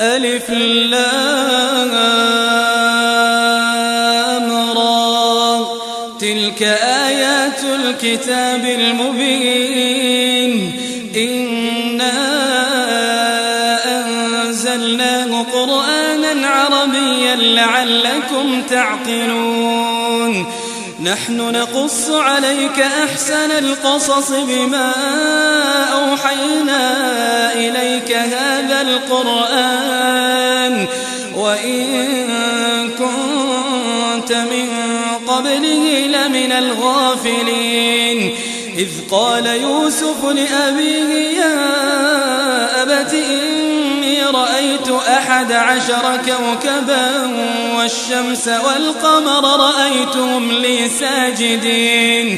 ألف لام را تلك آيات الكتاب المبين إنا أنزلناه قرآنا عربيا لعلكم تعقلون نحن نقص عليك أحسن القصص بما أوحينا إليك هذا القرآن وإن كنت من قبله لمن الغافلين إذ قال يوسف لأبيه يا أبت إني رأيت 11 كوكبا والشمس والقمر رأيتهم لي ساجدين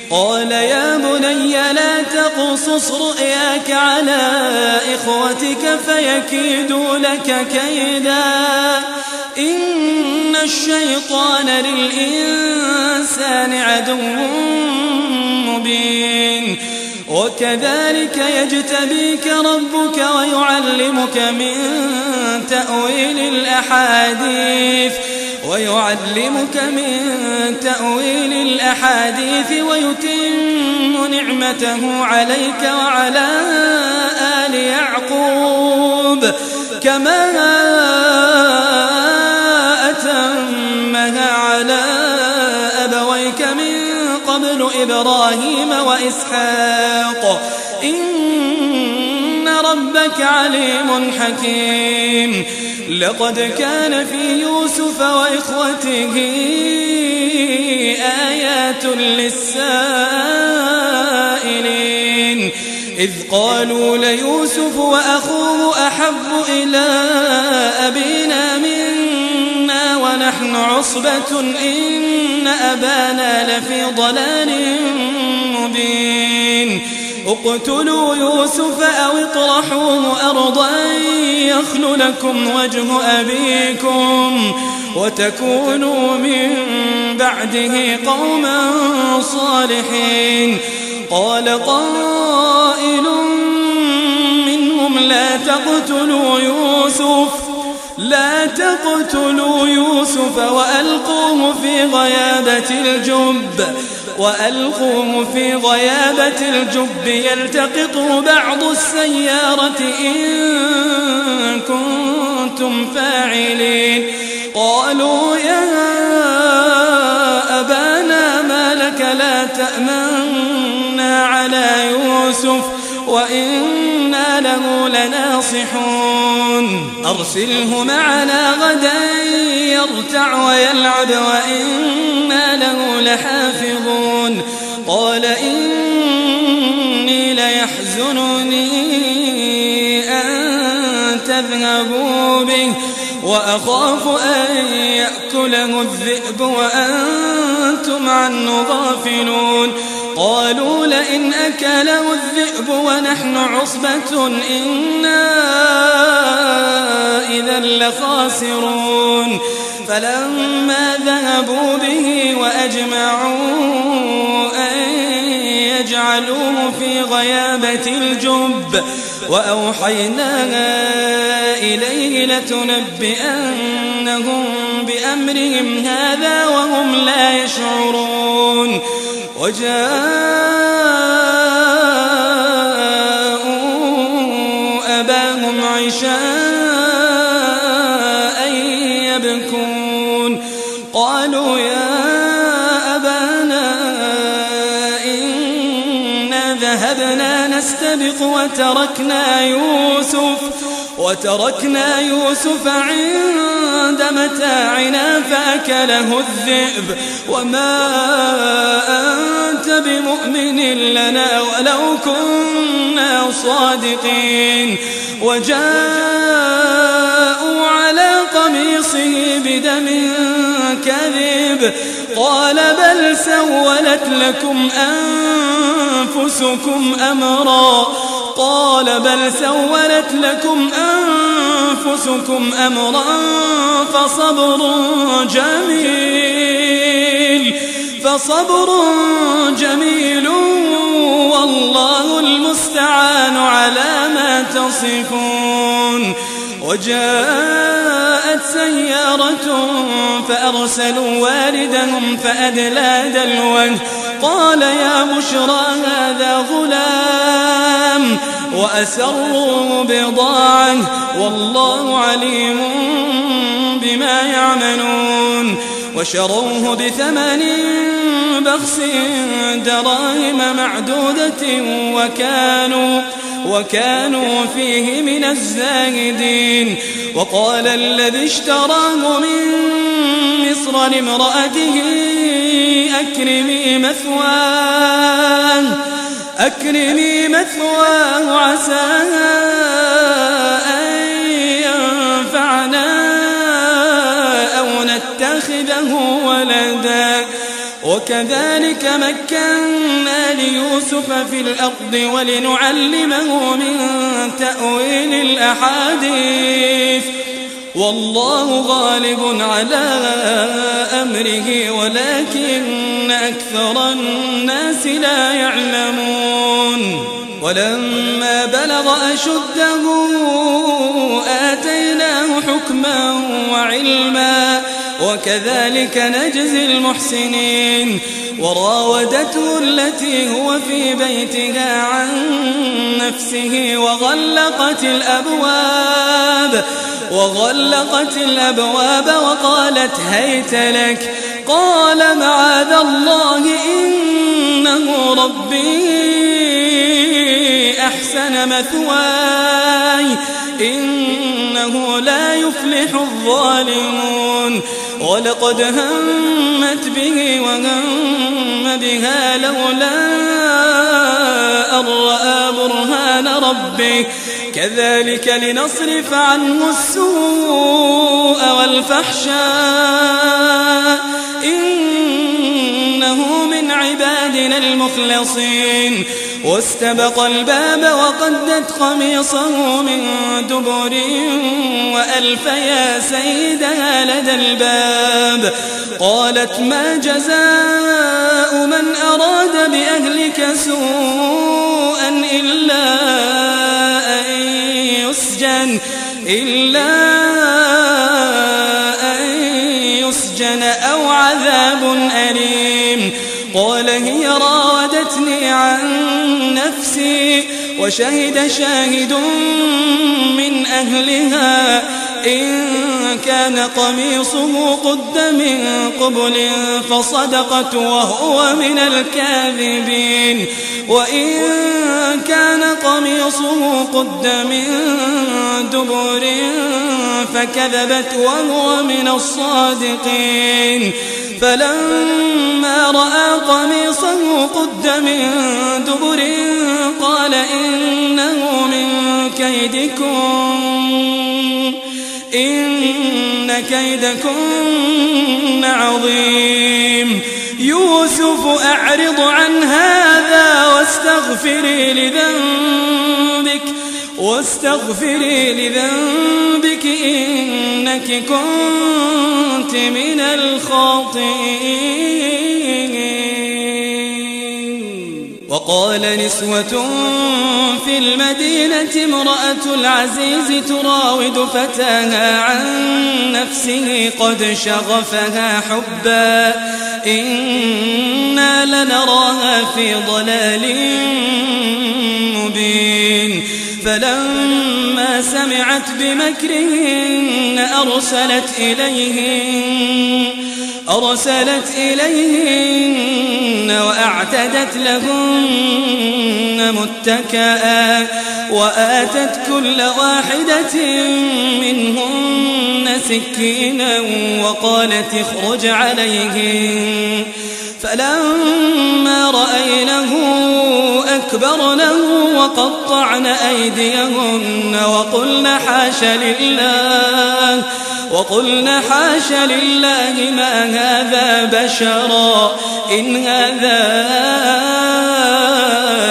قال يا بني لا تقصص رؤياك على إخوتك فيكيدوا لك كيدا إن الشيطان للإنسان عدو مبين وكذلك يجتبيك ربك ويعلمك من تأويل الأحاديث ويتم نعمته عليك وعلى آل يعقوب كما أتمها على أبويك من قبل إبراهيم وإسحاق إن ربك عليم حكيم لقد كان في يوسف وإخوته آيات للسائلين إذ قالوا ليوسف وأخوه أحب إلى أبينا منا ونحن عصبة إن أبانا لفي ضلال مبين اقتلوا يوسف أو اطرحوه أرضا يخل لكم وجه أبيكم وتكونوا من بعده قوما صالحين قال قائل منهم لا تقتلوا يوسف وألقوه في غيابة الجب يلتقطه بعض السيارة إن كنتم فاعلين قالوا يا أبانا ما لك لا تأمنا على يوسف وإنا له لناصحون أرسله معنا غدا يرتع ويلعب وإنا له لحافظون قال إني ليحزنني أن تذهبوا به وأخاف أن يأكله الذئب وأنتم عنه غافلون قالوا لئن أكله الذئب ونحن عصبة إنا إذا لخاسرون فلما ذهبوا به وأجمعوا أن يجعلوه في غيابة الجب وأوحينا إليه لتنبئنهم بأمرهم هذا وهم لا يشعرون وجاءوا أباهم عشاء يبكون قالوا يا أبانا إنا ذهبنا نستبق وتركنا يوسف عند متاعنا فأكله الذئب وما أنت بمؤمن لنا ولو كنا صادقين وجاءوا على قميصه بدم كذب قال بل سولت لكم أنفسكم أمرا فصبر جميل والله المستعان على ما تصفون وجاءت سيارة فأرسلوا واردهم فأدلى دلوه قال يا بشرى هذا غلام وأسروا بضاعة والله عليم بما يعملون وشروه بثمن بخس دراهم معدودة وكانوا فيه من الزاهدين وقال الذي اشتراه من مصر لامرأته أكرمي مثواه عسى أن ينفعنا أو نتخذه ولدا وكذلك مكنا ليوسف في الأرض ولنعلمه من تأويل الأحاديث والله غالب على أمره ولكن أكثر الناس لا يعلمون ولما بلغ أشده آتيناه حكما وعلما وكذلك نجزي المحسنين وراودته التي هو في بيتها عن نفسه وغلقت الأبواب وقالت هيت لك قال معاذ الله إنه ربي أحسن مثواي إنه لا يفلح الظالمون ولقد همت به وهم بها لولا أن رأى برهان ربه كذلك لنصرف عنه السوء والفحشاء إنه من عبادنا المخلصين واستبق الباب وقدت قميصه من دبر وألف يا سيدها لدى الباب قالت ما جزاء من أراد بأهلك سوءا إلا أن يسجن أو عذاب أليم قال هي راودتني عن نفسي وشهد شاهد من أهلها إن كان قميصه قد من قبل فصدقت وهو من الكاذبين وإن كان قميصه قد من دبر فكذبت وهو من الصادقين فلما رأى قميصه قد من دبر قال إنه من كيدكن إن كيدكن عظيم يوسف أعرض عن هذا واستغفري لذنبك إنك كنت من الخاطئين وقال نسوة في المدينة امرأة العزيز تراود فتاها عن نفسه قد شغفها حبا إنا لنراها في ضلال مبين فلما سمعت بمكرهن أرسلت إليهن وأعتدت لهن متكئا وآتت كل واحدة منهن سكينا وقالت اخرج عليهن فلما رأينه أكبرنه وقطعن أيديهن وقلن حاش لله ما هذا بشرا إن هذا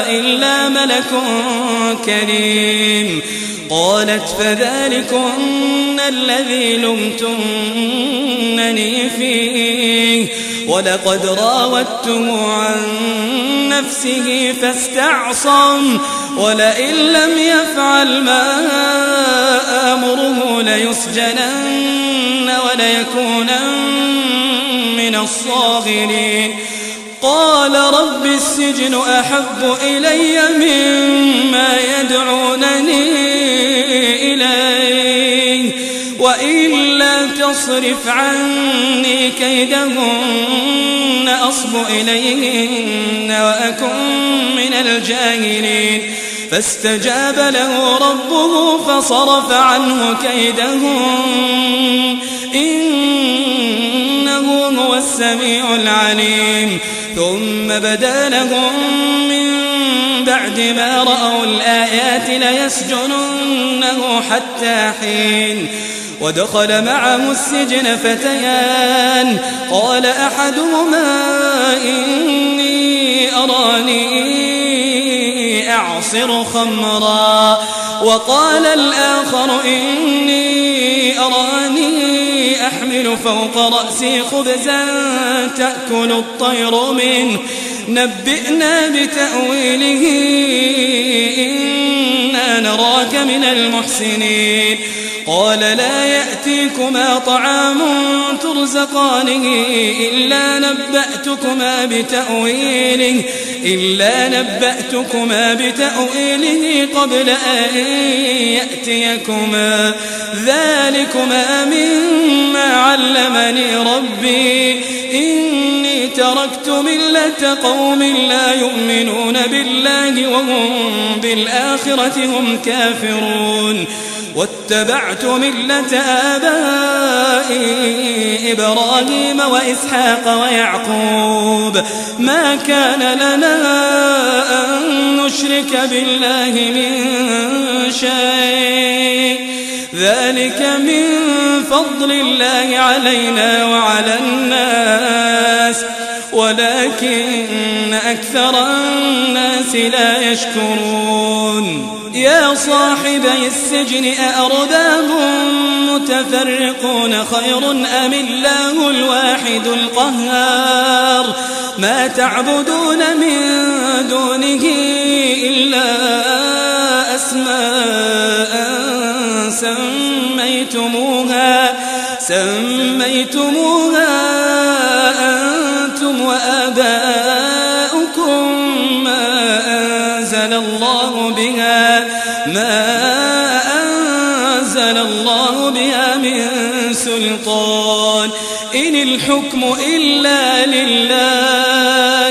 إلا ملك كريم قالت فذلكن الذي لمتنني فيه ولقد راودته عن نفسه فاستعصم ولئن لم يفعل ما آمره ليسجنن وليكونن من الصاغرين قال رب السجن أحب إلي مما يدعونني إليه وإلا تصرف عني كيدهن أصب إليهن وأكن من الجاهلين فاستجاب له ربه فصرف عنه كيدهن إنه هو السميع العليم ثم بدا لهم من بعد ما رأوا الآيات ليسجننه حتى حين ودخل معه السجن فتيان قال أحدهما إني أراني أعصر خمرا وقال الآخر إني أراني أحمل فوق رأسي خبزا تأكل الطير منه نبئنا بتأويله إنا نراك من المحسنين قال لا يأتيكما طعام ترزقانه إلا نبأتكما بتأويله قبل أن يأتيكما ذلكما مما علمني ربي إني تركت ملة قوم لا يؤمنون بالله وهم بالآخرة هم كافرون واتبعت ملة آبائي إبراهيم وإسحاق ويعقوب ما كان لنا أن نشرك بالله من شيء ذلك من فضل الله علينا وعلى الناس ولكن أكثر الناس لا يشكرون يا صاحبي السجن أأرباب متفرقون خير أم الله الواحد القهار ما تعبدون من دونه إلا أسماء سميتموها أنتم وآباؤكم ما أنزل الله بها من سلطان إن الحكم إلا لله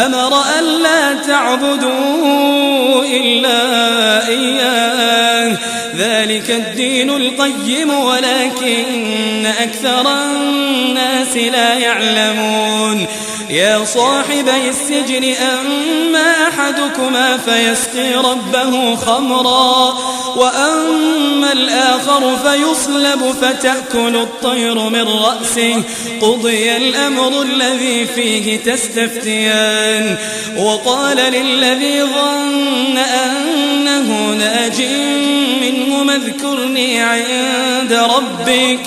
أمر ألا تعبدوا إلا إياه ذلك الدين القيم ولكن أكثر الناس لا يعلمون يا صاحبي السجن أما أحدكما فيسقي ربه خمرا وأما الآخر فيصلب فتأكل الطير من رأسه قضي الأمر الذي فيه تستفتيان وقال للذي ظن أنه ناج منهما اذكرني عند ربك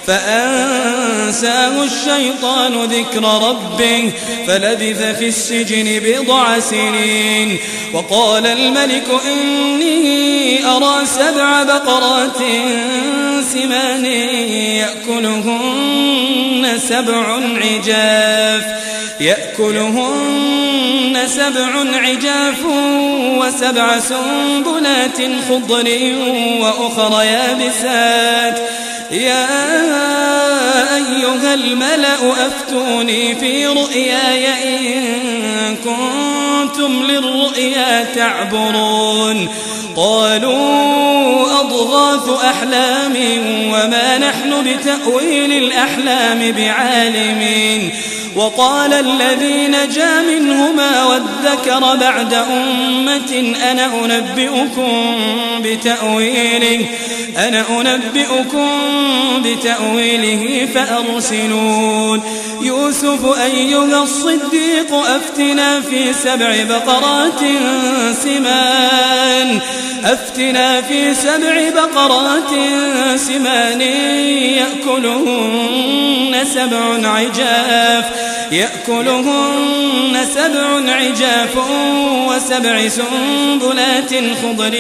فأنساه الشيطان ذكر ربه فلبث في السجن بضع سنين وقال الملك إني أرى 7 بقرات سمان يأكلهن 7 عجاف و7 سنبلات خضر وأخر يابسات يا أيها الملأ أفتوني في رؤياي إن كنتم للرؤيا تعبرون قالوا أضغاث أحلام وما نحن بتأويل الأحلام بعالمين وقال الذي نجا منهما وادكر بعد أمة أنا أنبئكم بتأويله فأرسلون يوسف أيها الصديق أفتنا في 7 بقرات سمان يأكلهن 7 عجاف يأكلهن 7 عجاف و7 سنبلات خضر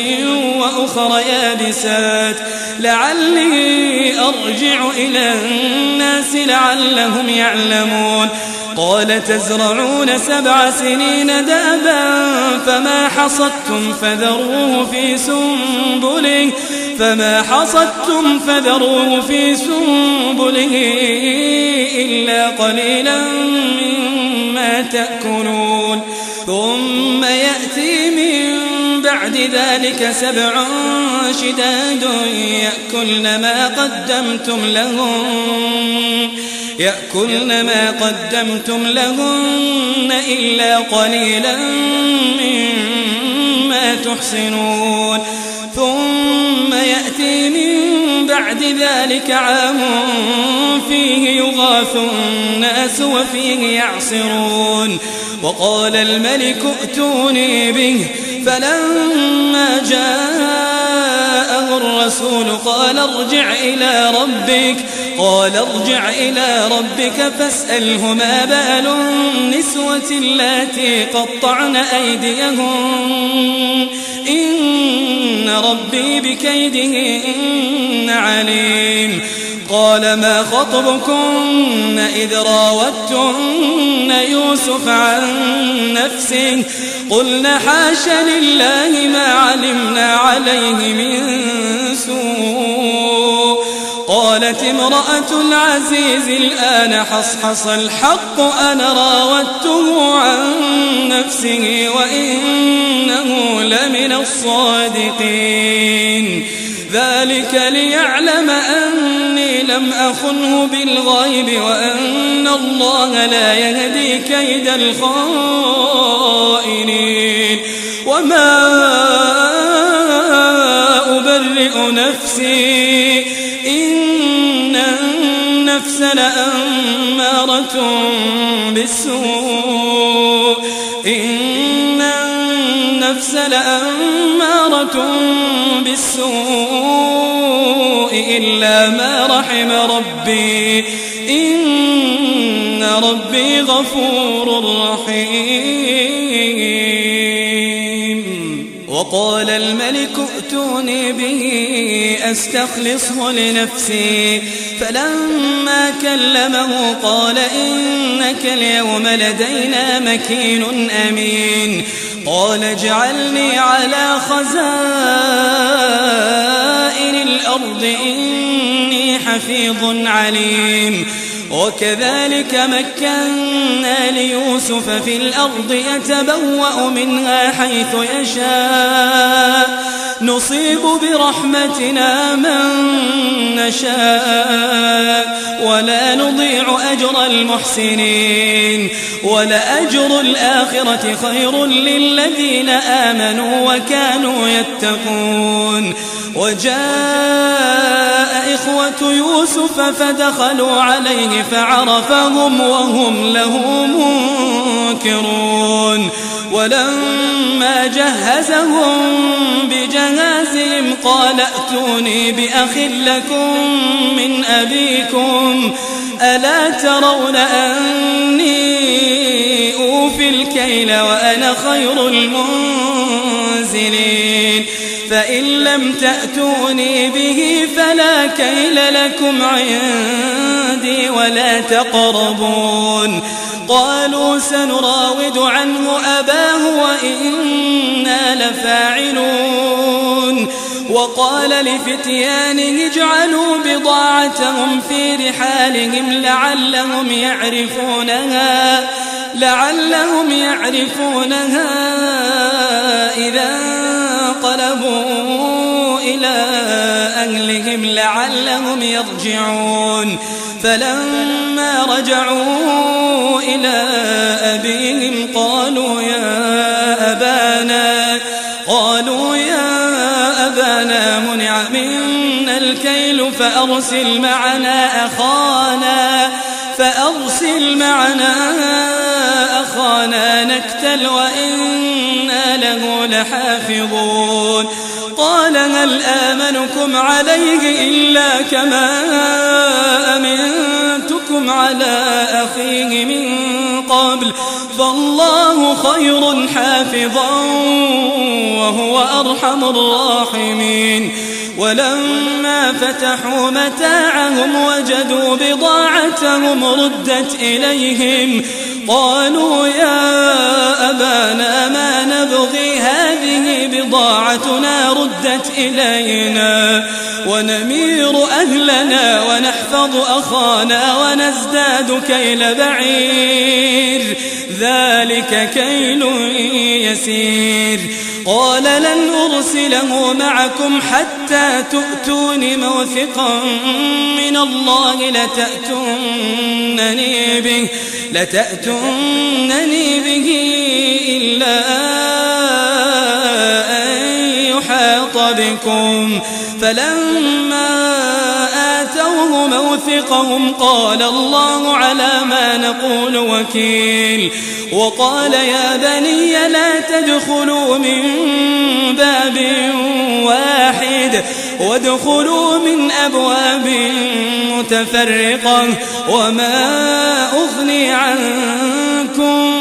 وأخر يابسات لعلي أرجع إلى الناس لعلهم يعلمون قال تزرعون 7 سنين دابا فما حصدتم فذروه في سنبله إلا قليلا مما تأكلون ثم يأتي من بعد ذلك 7 شداد يأكلن ما قدمتم لهن إلا قليلا مما تحصنون ثم يأتي من بعد ذلك عام فيه يغاث الناس وفيه يعصرون وقال الملك ائتوني به فلما جاءه الرسول قال ارجع إلى ربك فاسأله ما بال النسوة اللاتي قطعن أيديهن إن ربي بكيدهن عليم قال ما خطبكن إذ راوتن يوسف عن نفسه قلنا حاش لله ما علمنا عليه من سوء قالت امرأة العزيز الآن حصحص الحق أنا راودته عن نفسه وإنه لمن الصادقين ذلك ليعلم أني لم أخنه بالغيب وأن الله لا يهدي كيد الخائنين وما أبرئ نفسي إن النفس لأمارة بالسوء إلا ما رحم ربي إن ربي غفور رحيم وقال الملك ائتوني به أستخلصه لنفسي فلما كلمه قال إنك اليوم لدينا مكين أمين قال اجعلني على خزائن الأرض إني حفيظ عليم وكذلك مكنا ليوسف في الأرض يتبوأ منها حيث يشاء نصيب برحمتنا من نشاء ولا نضيع أجر المحسنين ولأجر الآخرة خير للذين آمنوا وكانوا يتقون وجاء إخوة يوسف فدخلوا عليه فعرفهم وهم له منكرون ولما جهزهم بجهازهم قال ائتوني بأخ لكم من أبيكم ألا ترون أني أوفي الكيل وأنا خير المنزلين فإن لم تأتوني به فلا كيل لكم عندي ولا تقربون قالوا سنراود عنه أباه وإنا لفاعلون وقال لفتيانه اجعلوا بضاعتهم في رحالهم لعلهم يعرفونها إذا انقلبوا إلى أهلهم لعلهم يرجعون فلما رجعوا إلى أبيهم قالوا يا أبانا منع منا الكيل فأرسل معنا أخانا نكتل وإنا له لحافظون قال هل آمنكم عليه إلا كما أمنتكم على أخيه من قبل فالله خير حافظا وهو أرحم الراحمين ولما فتحوا متاعهم وجدوا بضاعتهم ردت إليهم قالوا يا أبانا ما نبغي هذه بضاعتنا ردت إلينا ونمير أهلنا ونحفظ أخانا ونزداد كيل بعير ذلك كيل يسير قال لن أرسله معكم حتى تؤتون موثقا من الله لتأتونني به إلا أن يحاط بكم فلما آتوه موثقهم قال الله على ما نقول وكيل وقال يا بني لا تدخلوا من باب واحد وادخلوا من أبواب متفرقة وما أغني عنكم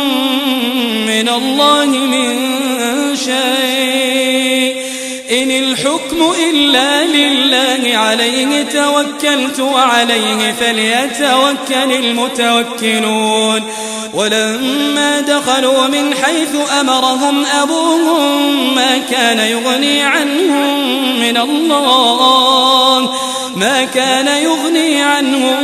من الله من شيء إن الحكم إلا لله عليه توكلت وعليه فليتوكل المتوكلون ولما دخلوا من حيث أمرهم أبوهم ما كان يغني عنهم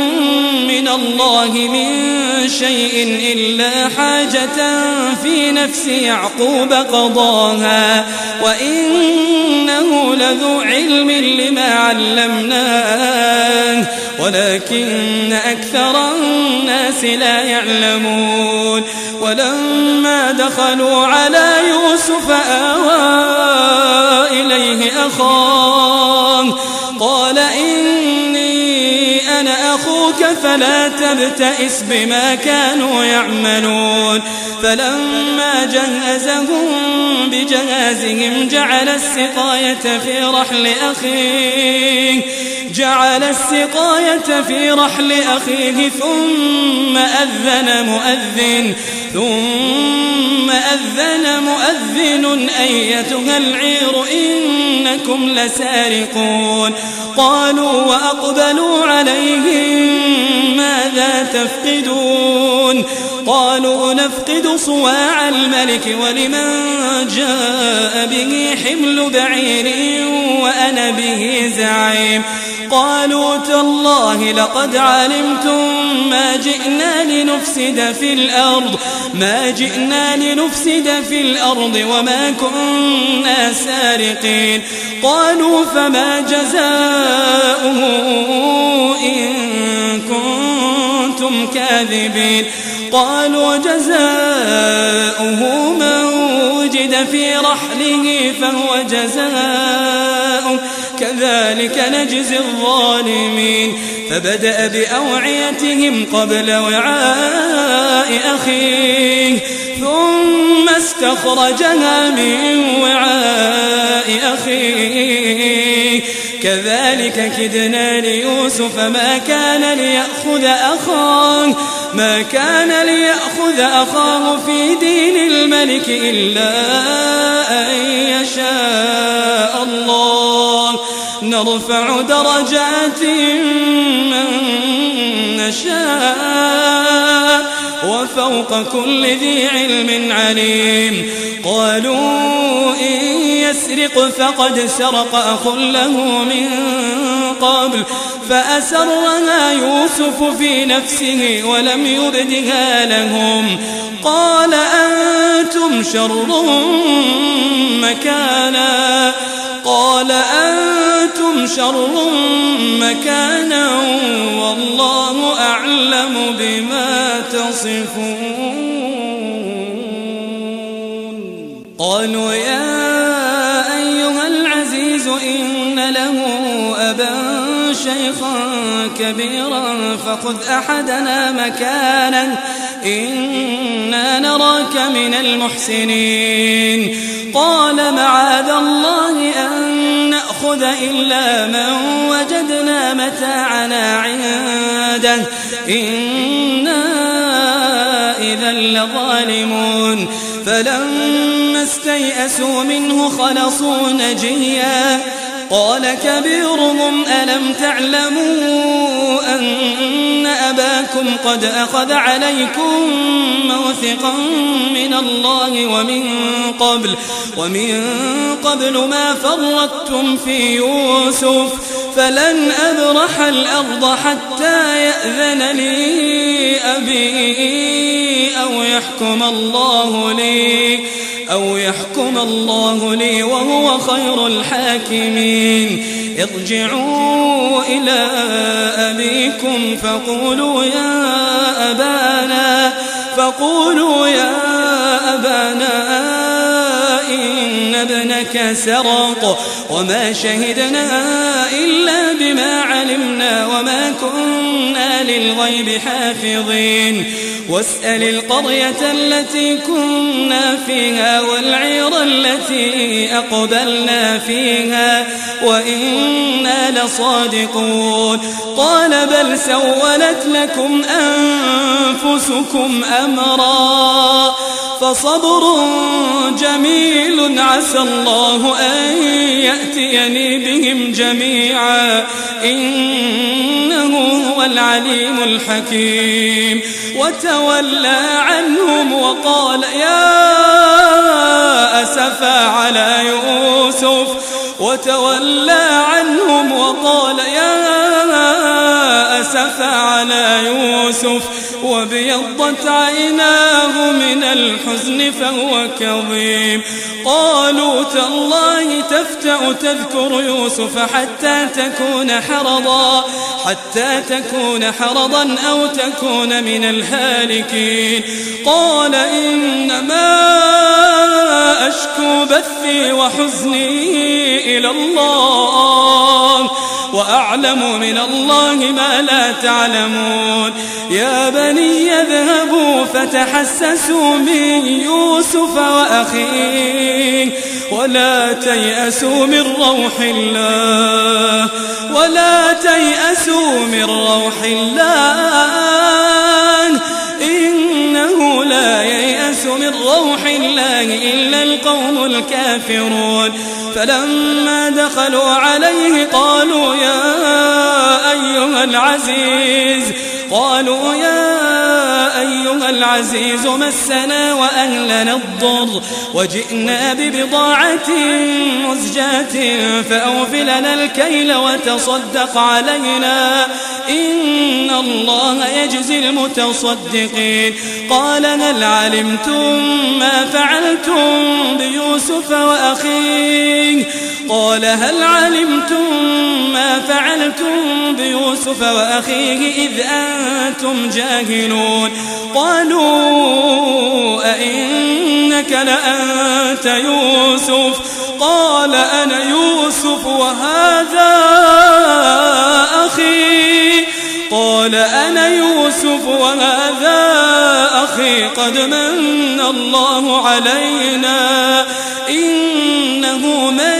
من الله من شيء إلا حاجة في نفس يعقوب قضاها وإنه لذو علم لما علمناه ولكن أكثر الناس لا يعلمون ولما دخلوا على يوسف آوى إليه أخاه قال إني أنا أخوك فلا تبتئس بما كانوا يعملون فلما جهزهم بجهازهم جعل السقاية في رحل أخيه ثم أذن مؤذن أيتها العير إنكم لسارقون قالوا وأقبلوا عليهم ماذا تفقدون قالوا نفقد صواع الملك ولمن جاء به حمل بعير وأنا به زعيم قالوا تالله لقد علمتم ما جئنا لنفسد في الأرض وما كنا سارقين قالوا فما جزاؤه إن كنتم كاذبين قالوا جزاؤه من وجد في رحله فهو جزاؤه كذلك نجزي الظالمين فبدأ بأوعيتهم قبل وعاء أخيه ثم استخرجها من وعاء أخيه كذلك كدنا ليوسف ما كان ليأخذ أخاه في دين الملك إلا أن يشاء الله نرفع درجات من نشاء وفوق كل ذي علم عليم قالوا إن يسرق فقد سرق أخ له من قبل فأسرها يوسف في نفسه ولم يبدها لهم قال أنتم شر مكانا والله أعلم بما تصفون قالوا يا أيها العزيز إن له أبا شيخا كبيرا فخذ أحدنا مكانا إنا نراك من المحسنين قال معاذ الله أن نأخذ إلا من وجدنا متاعنا عنده إنا إذا لظالمون فلما استيئسوا منه خلصوا نجيا قال كبيرهم ألم تعلموا أن أباكم قد أخذ عليكم موثقا من الله ومن قبل ما فرطتم في يوسف فلن أبرح الأرض حتى يأذن لي أبي أو يحكم الله لي وهو خير الحاكمين ارجعوا إلى أبيكم فقولوا يا أبانا إن ابنك سرق وما شهدنا إلا بما علمنا وما كنا للغيب حافظين واسأل القرية التي كنا فيها والعير التي أقبلنا فيها وإنا لصادقون قال بل سولت لكم أنفسكم أمرا فصبر جميل عسى الله أن يأتيني بهم جميعا إنه هو العليم الحكيم وتولى عنهم وقال يا أسفا على يوسف وابيضت عيناه من الحزن فهو كظيم قالوا تالله تفتأ تذكر يوسف حتى تكون حرضا أو تكون من الهالكين قال إنما أشكو بثي وحزني إلى الله وأعلم من الله ما لا تعلمون يا بني اذهبوا فتحسسوا من يوسف وأخيه ولا تيأسوا من روح الله إنه لا ييأس من روح الله إلا القوم الكافرون فلما دخلوا عليه قالوا يا أيها العزيز مسنا وأهلنا الضر وجئنا ببضاعة مزجاة فأوفلنا الكيل وتصدق علينا إن الله يجزي المتصدقين قال هل علمتم ما فعلتم بيوسف وأخيه إذ أنتم جاهلون قالوا أئنك لأنت يوسف قال أنا يوسف وهذا أخي قد من الله علينا إنه من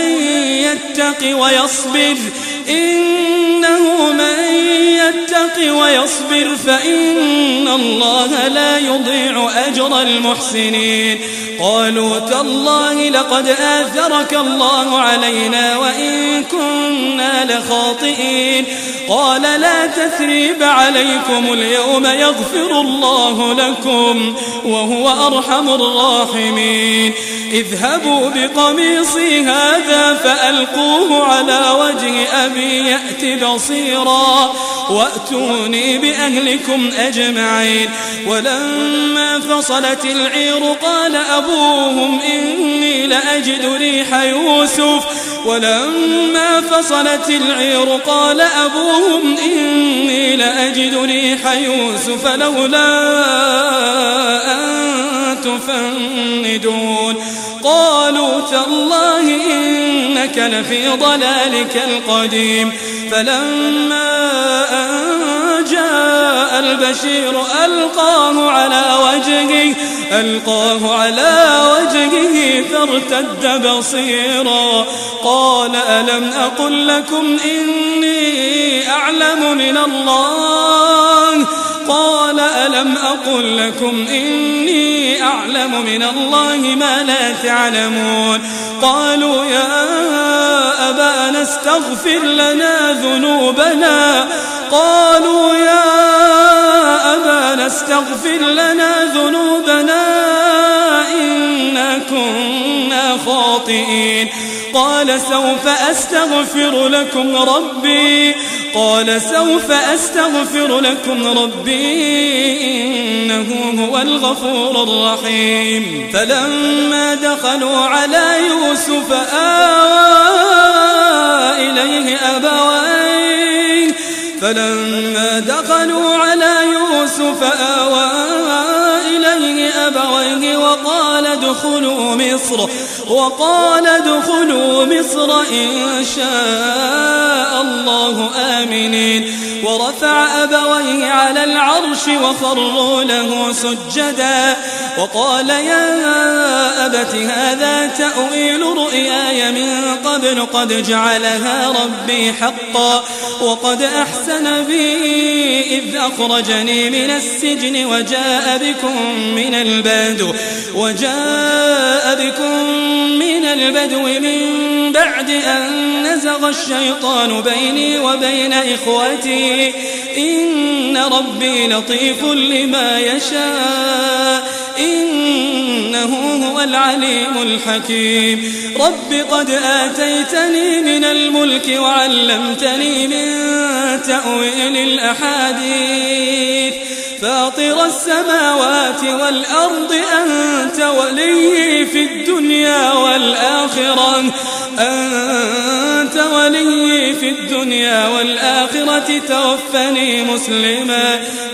يتق ويصبر فإن الله لا يضيع أجر المحسنين قالوا تالله لقد آثرك الله علينا وإن كنا لخاطئين قال لا تثريب عليكم اليوم يغفر الله لكم وهو أرحم الراحمين اذهبوا بقميصي هذا فألقوه على وجه أبي يأت بصيرا وأتوني بأهلكم أجمعين ولما فصلت العير قال أبوهم إني لأجد ريح يوسف لولا أن تفندون قالوا تالله إنك لفي ضلالك القديم فلما أن جاء البشير ألقاه على وجهه فارتد بصيرا قال ألم أقل لكم إني أعلم من الله قال ألم ألم أقل لكم إني أعلم من الله ما لا تعلمون قالوا يا أبانا استغفر لنا ذنوبنا إنا كنا خاطئين قال سوف أستغفر لكم ربي إنه هو الغفور الرحيم فلما دخلوا على يوسف آوى إليه أبويه وقال ادخلوا مصر إن شاء الله آمنين ورفع أبويه على العرش وخروا له سجدا وقال يا أبت هذا تأويل رؤياي من قبل قد جعلها ربي حقا وقد أحسن بي إذ أخرجني من السجن وجاء بكم من البدو من بعد أن نزغ الشيطان بيني وبين إخوتي إن ربي لطيف لما يشاء إنه هو العليم الحكيم رب قد آتيتني من الملك وعلمتني من تأويل الأحاديث فاطر السماوات والأرض أنت ولي في الدنيا والآخرة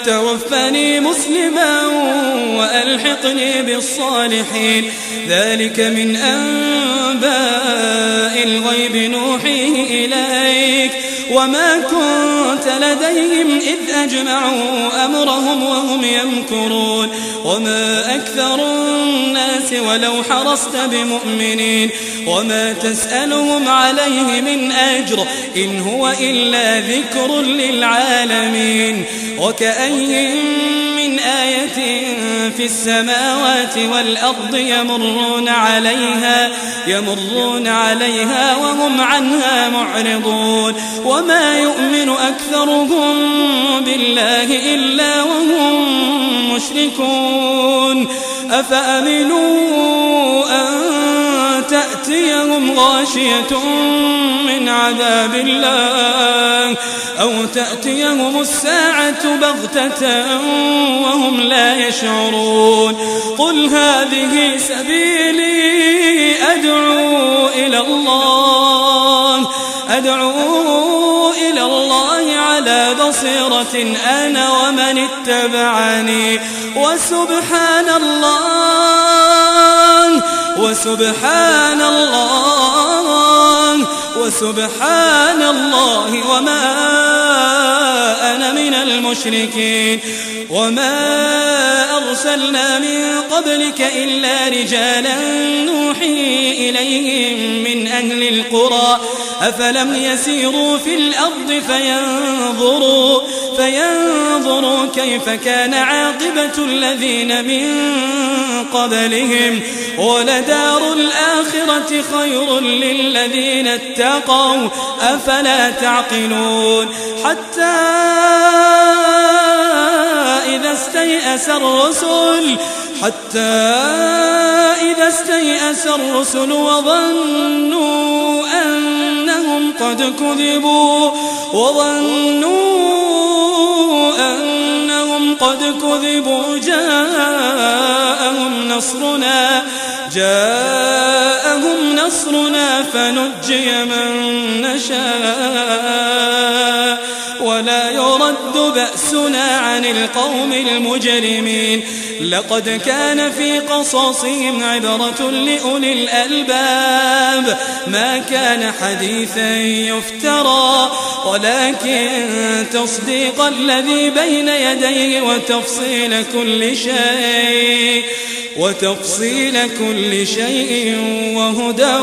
توفني مسلما وألحقني بالصالحين ذلك من أنباء الغيب نوحيه إليك وما كنت لديهم إذ أجمعوا أمرهم وهم يمكرون وما أكثر الناس ولو حرصت بمؤمنين وما تسألهم عليه من أجر إن هو إلا ذكر للعالمين وكأي من آية في السماوات والأرض يمرون عليها وهم عنها معرضون وما يؤمن أكثرهم بالله إلا وهم مشركون أفأمنوا أن تأتيهم غاشية من عذاب الله أو تأتيهم الساعة بغتة وهم لا يشعرون قل هذه سبيلي أدعو إلى الله على بصيرة أنا ومن اتبعني وسبحان الله وما أنا من المشركين وما أرسلنا من قبلك إلا رجالا نوحي إليهم من أهل القرى أفلم يسيروا في الأرض فينظروا كيف كان عاقبة الذين من قبلهم ولدار الآخرة خير للذين اتقوا أفلا تعقلون حتى إذا استيأس الرسل وظنوا أنهم قد كذبوا جاءهم نصرنا فنجي من نشاء ولا يرد بأسنا عن القوم المجرمين لقد كان في قصصهم عبرة لأولي الألباب ما كان حديثا يفترى ولكن تصديق الذي بين يديه وتفصيل كل شيء وهدى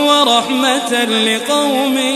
ورحمة لقوم